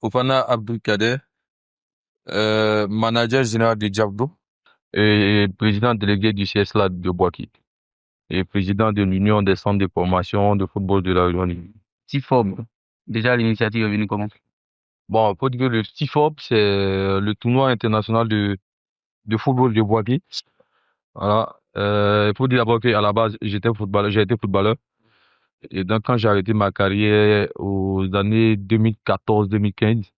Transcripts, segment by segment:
Fofana Abdulkader, manager général de Diablo et président délégué du CSLA de Boaké et président de l'Union des centres de formation de football de la Rwanda. TIFOB. Déjà, l'initiative est venue comment? Bon, faut dire que le TIFOP, c'est le tournoi international de football de Boaké. Voilà. Il faut dire d'abord qu'à la base, j'ai été footballeur. Et donc, quand j'ai arrêté ma carrière aux années 2014-2015,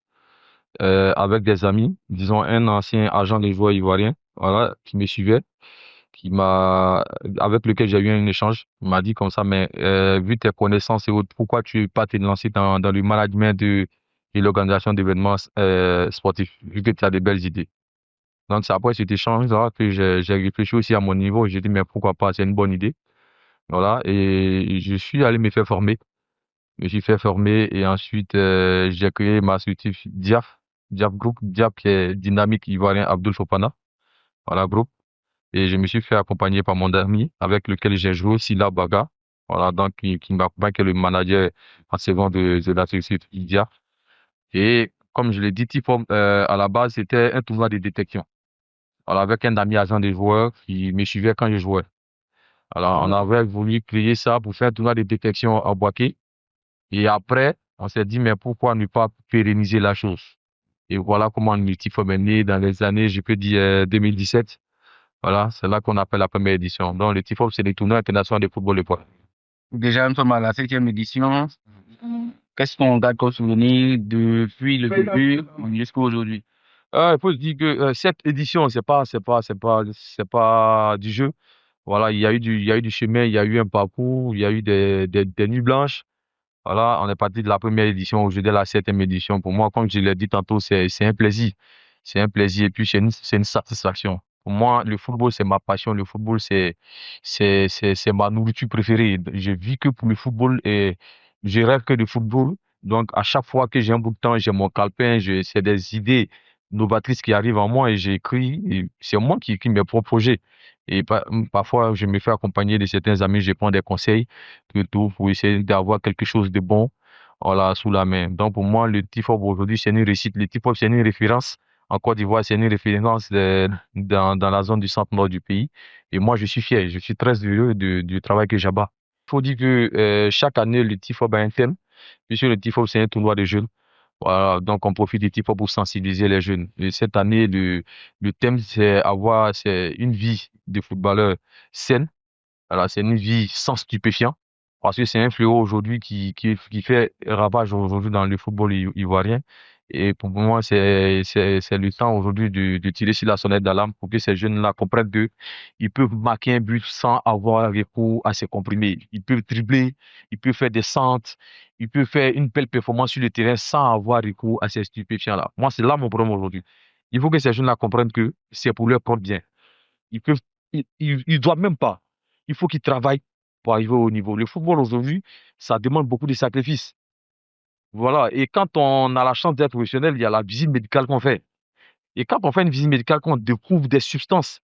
avec des amis, disons un ancien agent des joueurs ivoiriens, voilà, qui me suivait, avec lequel j'ai eu un échange, il m'a dit comme ça, mais vu tes connaissances et autres, pourquoi tu ne pas te lancer dans le management et l'organisation d'événements sportifs, vu que tu as de belles idées. Donc c'est après cet échange-là que j'ai réfléchi aussi à mon niveau, j'ai dit, mais pourquoi pas, c'est une bonne idée. Voilà, et je suis allé me faire former. Je me suis fait former et ensuite j'ai créé ma structure DIAF Group, DIAF qui est Dynamique Ivoirien Abdul Fofana, voilà, groupe. Et je me suis fait accompagner par mon ami avec lequel j'ai joué, Sila Baga, voilà, donc qui m'accompagne, qui est le manager en second de la structure DIAF. Et comme je l'ai dit, Tifom, à la base, c'était un tournoi de détection. Alors, avec un ami agent des joueurs qui me suivait quand je jouais. Alors, on avait voulu créer ça pour faire un tournoi de détection à Boaké. Et après, on s'est dit, mais pourquoi ne pas pérenniser la chose? Et voilà comment le Multifom est né dans les années, je peux dire, 2017. Voilà, c'est là qu'on appelle la première édition. Donc, le TIFOP, c'est les tournois internationaux de football de poids. Déjà, nous sommes à la septième édition. Qu'est-ce qu'on garde comme souvenir depuis le début jusqu'à aujourd'hui? Il faut se dire que cette édition, c'est pas du jeu. Voilà, il y a eu du chemin, il y a eu un parcours, il y a eu des nuits blanches. Voilà, on est parti de la première édition, aujourd'hui la septième édition. Pour moi, comme je l'ai dit tantôt, c'est un plaisir. C'est un plaisir et puis c'est une satisfaction. Pour moi, le football, c'est ma passion. Le football, c'est ma nourriture préférée. Je vis que pour le football et je rêve que de football. Donc, à chaque fois que j'ai un bout de temps, j'ai mon calepin, c'est des idées novatrices qui arrivent en moi et j'écris. Et c'est moi qui mes propres projets. Et parfois, je me fais accompagner de certains amis, je prends des conseils tout pour essayer d'avoir quelque chose de bon, voilà, sous la main. Donc, pour moi, le TIFOP aujourd'hui, c'est une réussite. Le TIFOP, c'est une référence. En Côte d'Ivoire, c'est une référence dans la zone du centre-nord du pays. Et moi, je suis fier, je suis très heureux du travail que j'abats. Il faut dire que chaque année, le TIFOP a un thème, puisque le TIFOP, c'est un tournoi de jeunes. Voilà, donc on profite du TIFOP pour sensibiliser les jeunes. Et cette année, le thème, c'est une vie de footballeur saine. Voilà, c'est une vie sans stupéfiants. Parce que c'est un fléau aujourd'hui qui fait ravage aujourd'hui dans le football ivoirien. Et pour moi, c'est le temps aujourd'hui de tirer sur la sonnette d'alarme pour que ces jeunes-là comprennent qu'ils peuvent marquer un but sans avoir recours à ces comprimés. Ils peuvent dribbler, ils peuvent faire des centres, ils peuvent faire une belle performance sur le terrain sans avoir recours à ces stupéfiants-là. Moi, c'est là mon problème aujourd'hui. Il faut que ces jeunes-là comprennent que c'est pour leur propre bien. Ils peuvent, ils doivent même pas. Il faut qu'ils travaillent pour arriver au niveau. Le football aujourd'hui, ça demande beaucoup de sacrifices. Voilà. Et quand on a la chance d'être professionnel, il y a la visite médicale qu'on fait. Et quand on fait une visite médicale, qu'on découvre des substances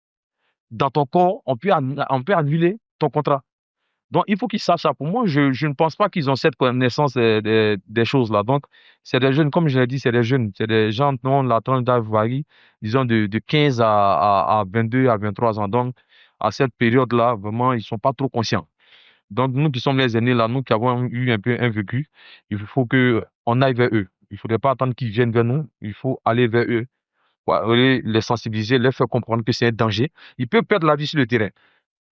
dans ton corps, on peut annuler ton contrat. Donc, il faut qu'ils sachent ça. Pour moi, je ne pense pas qu'ils ont cette connaissance des choses-là. Donc, c'est des jeunes, comme je l'ai dit, c'est des jeunes. C'est des gens dont la tranche d'âge varie, disons, de 15 à 22, à 23 ans. Donc, à cette période-là, vraiment, ils sont pas trop conscients. Donc, nous qui sommes les aînés, là, nous qui avons eu un peu un vécu, il faut que on aille vers eux. Il ne faudrait pas attendre qu'ils viennent vers nous. Il faut aller vers eux. Ouais, les sensibiliser, leur faire comprendre que c'est un danger. Ils peuvent perdre la vie sur le terrain.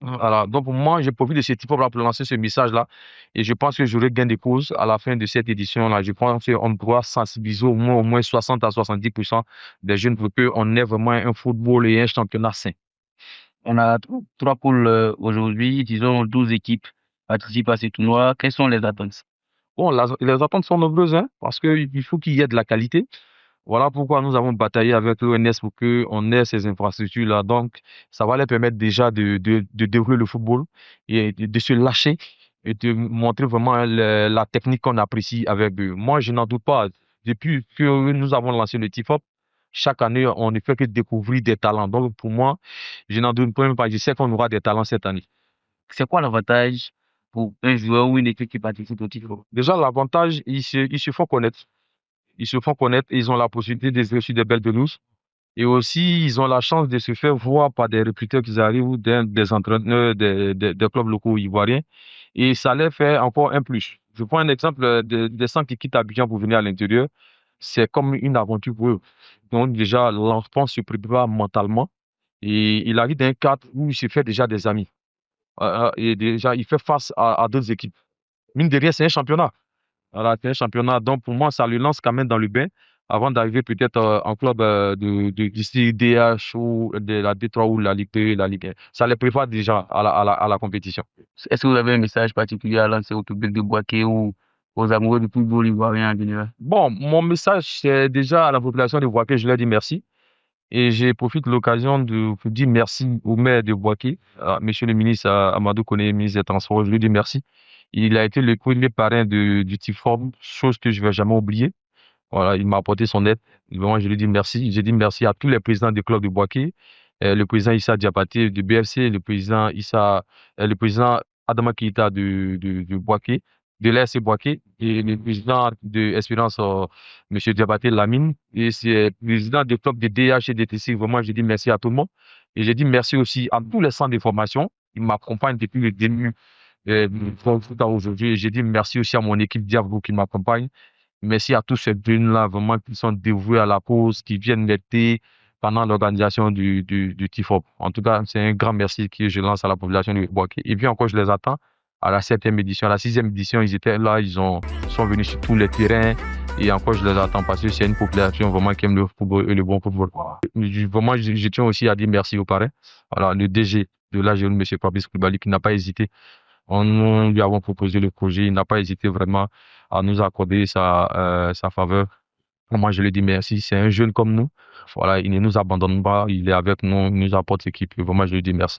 Voilà. Donc, pour moi, j'ai profité de ce type pour lancer ce message-là. Et je pense que j'aurai gain de cause à la fin de cette édition-là. Je pense qu'on doit sensibiliser au moins 60 à 70% des jeunes pour qu'on ait vraiment un football et un championnat sain. On a trois poules aujourd'hui, disons 12 équipes participent à ces tournois. Quelles sont les attentes? Bon, les attentes sont nombreuses, hein, parce qu'il faut qu'il y ait de la qualité. Voilà pourquoi nous avons bataillé avec l'ONS pour qu'on ait ces infrastructures-là. Donc, ça va leur permettre déjà de développer le football et de se lâcher et de montrer vraiment la technique qu'on apprécie avec eux. Moi, je n'en doute pas. Depuis que nous avons lancé le TIFOP, chaque année, on ne fait que découvrir des talents. Donc, pour moi, je n'en doute même pas. Je sais qu'on aura des talents cette année. C'est quoi l'avantage pour un joueur ou une équipe qui participe au titre? Déjà, l'avantage, il se faut connaître. ils se font connaître et ils ont la possibilité de jouer sur des belles pelouses. Et aussi, ils ont la chance de se faire voir par des recruteurs qui arrivent ou des entraîneurs des clubs locaux ivoiriens. Et ça leur fait encore un plus. Je prends un exemple des gens qui quittent Abidjan pour venir à l'intérieur. C'est comme une aventure pour eux. Donc déjà, l'enfant se prépare mentalement et il arrive dans un cadre où il se fait déjà des amis. Et déjà, il fait face à d'autres équipes. Mine de rien, c'est un championnat. Voilà, c'est un championnat. Donc, pour moi, ça le lance quand même dans le bain avant d'arriver peut-être en club d'ici DH ou de la D3 ou la Ligue 2, la Ligue 1. Ça les prépare déjà à la compétition. Est-ce que vous avez un message particulier à lancer au public de Boaké ou aux amoureux du football ivoirien en général? Bon, mon message, c'est déjà à la population de Boaké, je leur dis merci. Et je profite de l'occasion de vous dire merci au maire de Boaké, monsieur le ministre Amadou Koné, ministre des Transports. Je lui dis merci. Il a été le premier parrain du TIFOM, chose que je ne vais jamais oublier. Voilà, il m'a apporté son aide. Vraiment, je lui dis merci. J'ai dit merci à tous les présidents des clubs de Boaké, le président Issa Diabaté de BFC, le président Adama Keita de Boaké, de l'ASC Boaké, et le président de Espérance, M. Diabaté Lamine, et c'est le président des clubs de DH et DTC. Vraiment, je dis merci à tout le monde. Et j'ai dit merci aussi à tous les centres de formation. Ils m'accompagnent depuis le début aujourd'hui. Et j'ai dit merci aussi à mon équipe Diablo qui m'accompagne. Merci à tous ces jeunes-là, vraiment, qui sont dévoués à la cause, qui viennent m'aider pendant l'organisation du TIFOP. En tout cas, c'est un grand merci que je lance à la population de Boaké. Et puis encore, je les attends à la 7e édition. À la 6e édition, ils étaient là, sont venus sur tous les terrains. Et encore, je les attends parce que c'est une population vraiment qui aime le football et le bon football. Vraiment, je tiens aussi à dire merci aux parrains. Voilà, le DG de l'AGN, M. Fabrice Koulibaly, qui n'a pas hésité. Nous lui avons proposé le projet. Il n'a pas hésité vraiment à nous accorder sa faveur. Moi, je lui dis merci. C'est un jeune comme nous. Voilà, il ne nous abandonne pas. Il est avec nous, il nous apporte l'équipe. Vraiment, je lui dis merci.